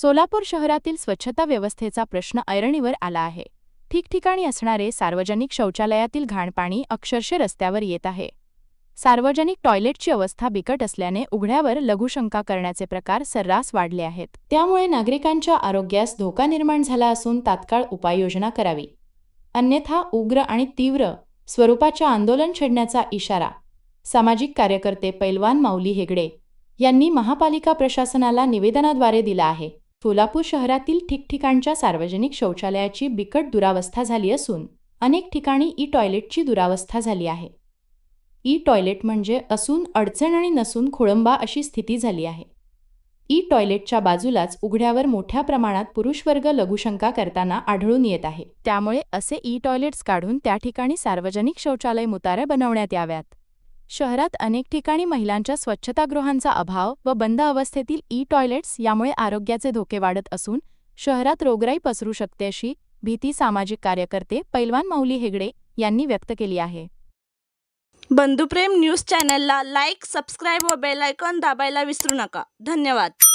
सोलापूर शहरातील स्वच्छता व्यवस्थेचा प्रश्न ऐरणीवर आला आहे। ठिकठिकाणी असणारे सार्वजनिक शौचालयातील घाण पाणी अक्षरशः रस्त्यावर येत आहे। सार्वजनिक टॉयलेटची अवस्था बिकट असल्याने उघड्यावर लघुशंका करण्याचे प्रकार सर्रास वाढले आहेत। त्यामुळे नागरिकांच्या आरोग्यास धोका निर्माण झाला असून तात्काळ उपाययोजना करावी, अन्यथा उग्र आणि तीव्र स्वरूपाचे आंदोलन छेडण्याचा इशारा सामाजिक कार्यकर्ते पैलवान माऊली हेगडे यांनी महापालिका प्रशासनाला निवेदनाद्वारे दिला आहे। सोलापूर शहरातील ठिकठिकाणच्या सार्वजनिक शौचालयाची बिकट दुरावस्था झाली असून अनेक ठिकाणी टॉयलेटची दुरावस्था झाली आहे। टॉयलेट म्हणजे असून अडचण आणि नसून खोळंबा अशी स्थिती झाली आहे। टॉयलेटच्या बाजूलाच उघड्यावर मोठ्या प्रमाणात पुरुषवर्ग लघुशंका करताना आढळून येत आहे। त्यामुळे असे टॉयलेट्स काढून त्या ठिकाणी सार्वजनिक शौचालय मुतारे बनवण्यात याव्यात। शहरात अनेक ठिकाणी महिलांच्या स्वच्छतागृहांचा अभाव व बंद अवस्थेतील टॉयलेट्स यामुळे आरोग्याचे धोके वाढत असून शहरात रोगराई पसरू शकते अशी भीती सामाजिक कार्यकर्ते पैलवान माऊली हेगडे यांनी व्यक्त केली आहे। बंधुप्रेम न्यूज चॅनलला लाईक, सबस्क्राईब व बेल आयकॉन दाबायला विसरू नका। धन्यवाद।